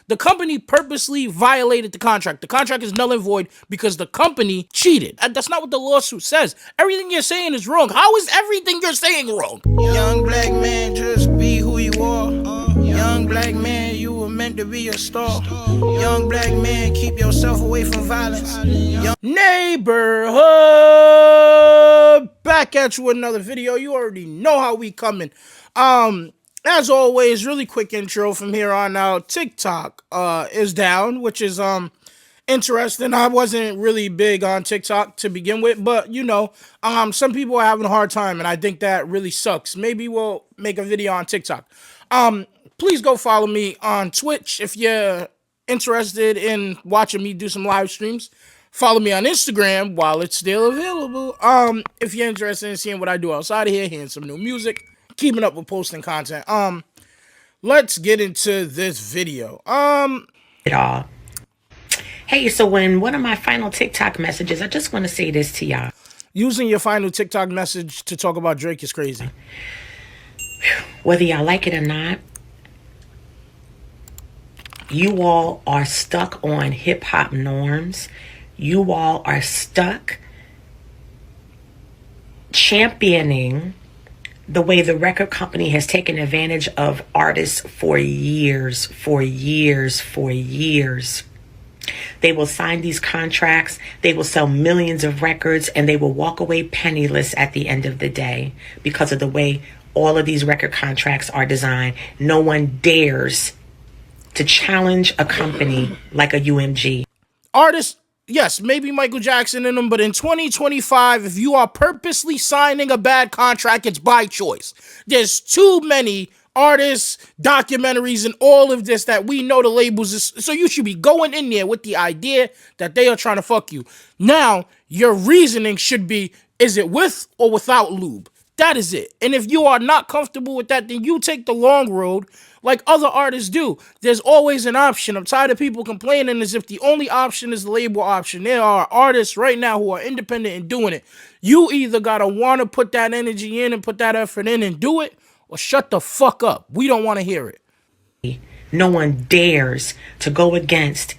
The company purposely violated the contract. The contract is null and void because the company cheated. That's not what the lawsuit says. Everything you're saying is wrong. How is everything you're saying wrong? Young black man, just be who you are. Young black man, you were meant to be a star. Young black man, keep yourself away from violence. Neighborhood, back at you with another video. You already know how we coming. As always, really quick intro from here on out. TikTok is down, which is interesting. I wasn't really big on TikTok to begin with, but you know, some people are having a hard time, and I think that really sucks. Maybe we'll make a video on TikTok. Please go follow me on Twitch if you're interested in watching me do some live streams. Follow me on Instagram while it's still available. If you're interested in seeing what I do outside of here, hearing some new music, keeping up with posting content. Let's get into this video. It all. Hey, so in one of my final TikTok messages, I just want to say this to y'all. Using your final TikTok message to talk about Drake is crazy. Whether y'all like it or not, you all are stuck on hip-hop norms. You all are stuck championing the way the record company has taken advantage of artists for years. They will sign these contracts, they will sell millions of records, and they will walk away penniless at the end of the day because of the way all of these record contracts are designed. No one dares to challenge a company like a UMG. Artists, yes, maybe Michael Jackson in them, but in 2025, if you are purposely signing a bad contract, it's by choice. There's too many artists, documentaries, and all of this that we know the labels is, so you should be going in there with the idea that they are trying to fuck you. Now, your reasoning should be, is it with or without lube? That is it. And if you are not comfortable with that, then you take the long road like other artists do. There's always an option. I'm tired of people complaining as if the only option is the label option. There are artists right now who are independent and doing it. You either gotta want to put that energy in and put that effort in and do it, or shut the fuck up. We don't want to hear it. No one dares to go against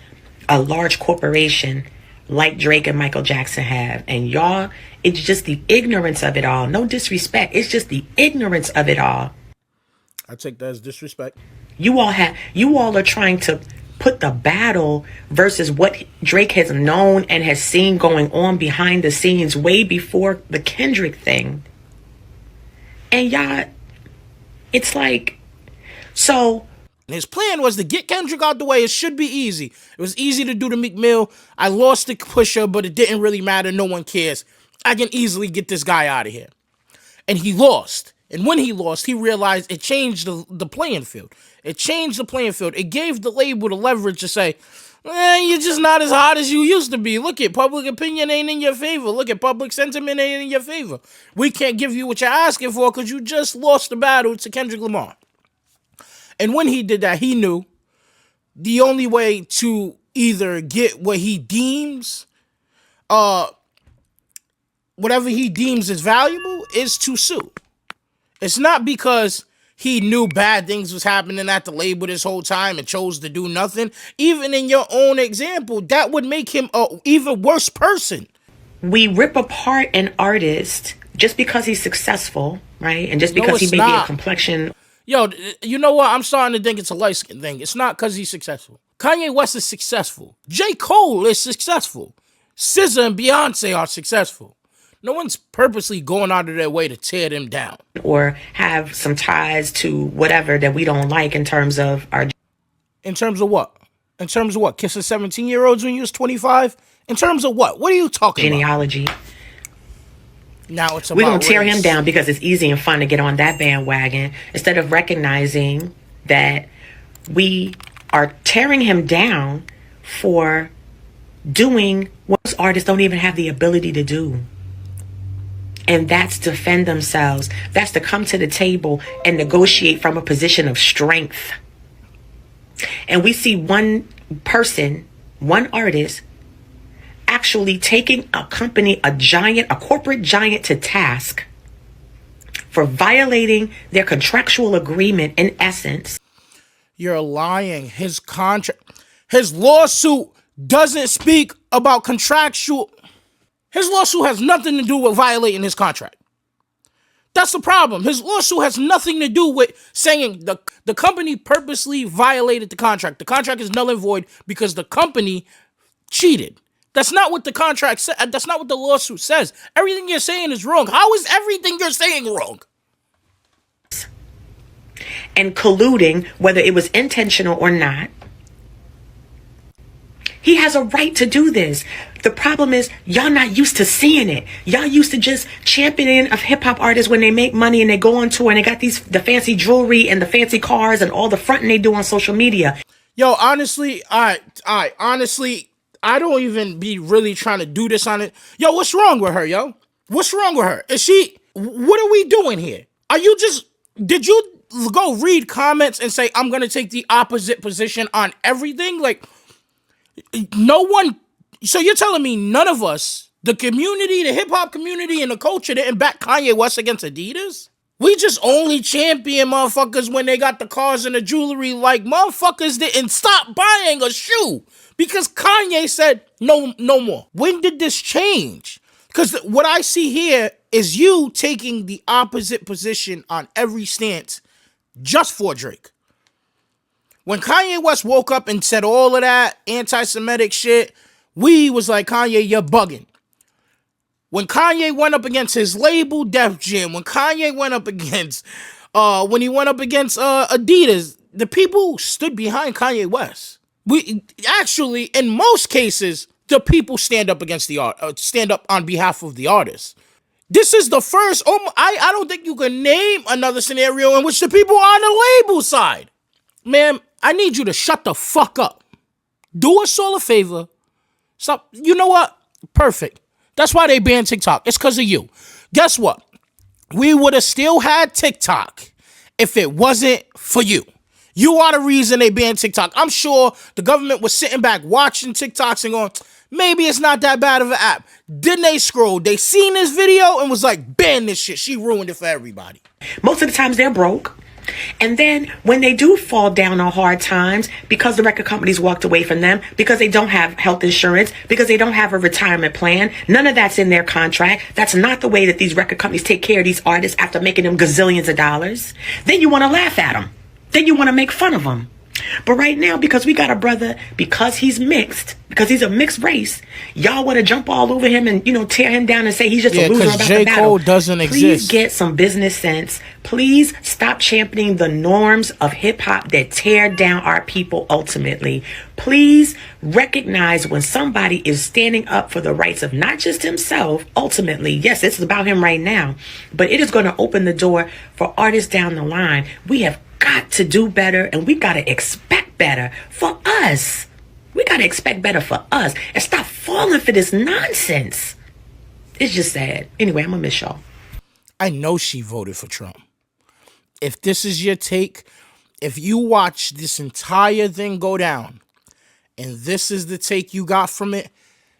a large corporation like Drake and Michael Jackson have. And y'all, it's just the ignorance of it all. No disrespect. It's just the ignorance of it all. I take that as disrespect. You all are trying to put the battle versus what Drake has known and has seen going on behind the scenes way before the Kendrick thing. And y'all, it's like, so his plan was to get Kendrick out the way. It should be easy. It was easy to do to Meek Mill. I lost the Pusha, but it didn't really matter. No one cares. I can easily get this guy out of here. And he lost. And when he lost, he realized it changed the playing field. It changed the playing field. It gave the label the leverage to say, you're just not as hot as you used to be. Look at public opinion ain't in your favor. Look at public sentiment ain't in your favor. We can't give you what you're asking for because you just lost the battle to Kendrick Lamar. And when he did that, he knew the only way to either get what he deems, whatever he deems is valuable, is to sue. It's not because he knew bad things was happening at the label this whole time and chose to do nothing. Even in your own example, that would make him an even worse person. We rip apart an artist just because he's successful, right? And just because he may be a complexion. Yo, you know what? I'm starting to think it's a light skin thing. It's not because he's successful. Kanye West is successful. J. Cole is successful. SZA and Beyonce are successful. No one's purposely going out of their way to tear them down. Or have some ties to whatever that we don't like in terms of our... In terms of what? In terms of what? Kissing 17-year-olds when you was 25? In terms of what? What are you talking genealogy. about? Now it's about we're going to tear race. him down because it's easy and fun to get on that bandwagon instead of recognizing that we are tearing him down for doing what most artists don't even have the ability to do. And that's to defend themselves. That's to come to the table and negotiate from a position of strength. And we see one person, one artist, actually taking a company, a corporate giant to task for violating their contractual agreement in essence. You're lying. His lawsuit doesn't speak about contractual. His lawsuit has nothing to do with violating his contract. That's the problem. His lawsuit has nothing to do with saying the company purposely violated the contract. The contract is null and void because the company cheated. That's not what the contract said. That's not what the lawsuit says. Everything you're saying is wrong. How is everything you're saying wrong? And colluding, whether it was intentional or not. He has a right to do this. The problem is y'all not used to seeing it. Y'all used to just championing of hip hop artists when they make money and they go on tour and they got the fancy jewelry and the fancy cars and all the fronting they do on social media. Yo, honestly, honestly, I don't even be really trying to do this on it. Yo, what's wrong with her, yo? What's wrong with her? What are we doing here? Did you go read comments and say, I'm going to take the opposite position on everything? Like, no one, so you're telling me none of us, the community, the hip hop community and the culture didn't back Kanye West against Adidas? We just only champion motherfuckers when they got the cars and the jewelry. Like, motherfuckers didn't stop buying a shoe because Kanye said no more. When did this change? Because what I see here is you taking the opposite position on every stance just for Drake. When Kanye West woke up and said all of that anti-Semitic shit, we was like, Kanye, you're bugging. When Kanye went up against his label, Def Jam, when Kanye went up against, Adidas, the people stood behind Kanye West. We actually, in most cases, the people stand up against stand up on behalf of the artist. This is the first. I don't think you can name another scenario in which the people are on the label side. Man, I need you to shut the fuck up. Do us all a favor. Stop. You know what? Perfect. That's why they banned TikTok. It's because of you. Guess what? We would have still had TikTok if it wasn't for you. You are the reason they banned TikTok. I'm sure the government was sitting back watching TikToks and going, maybe it's not that bad of an app. Then they scrolled. They seen this video and was like, ban this shit. She ruined it for everybody. Most of the times they're broke. And then when they do fall down on hard times because the record companies walked away from them, because they don't have health insurance, because they don't have a retirement plan, none of that's in their contract. That's not the way that these record companies take care of these artists after making them gazillions of dollars. Then you want to laugh at them. Then you want to make fun of them. But right now, because we got a brother, because he's mixed, because he's a mixed race, y'all want to jump all over him and, tear him down and say he's just a loser about J. the battle. Cole doesn't exist. Please get some business sense. Please stop championing the norms of hip hop that tear down our people ultimately. Please recognize when somebody is standing up for the rights of not just himself, ultimately. Yes, it's about him right now, but it is going to open the door for artists down the line. We have got to do better, and we got to expect better for us. We got to expect better for us and stop falling for this nonsense. It's just sad. Anyway, I'm going to miss y'all. I know she voted for Trump. If this is your take, if you watch this entire thing go down and this is the take you got from it,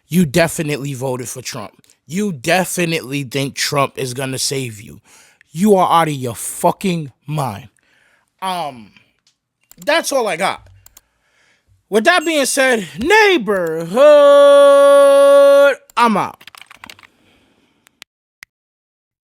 you definitely voted for Trump. You definitely think Trump is going to save you. You are out of your fucking mind. That's all I got. With that being said, neighborhood, I'm out.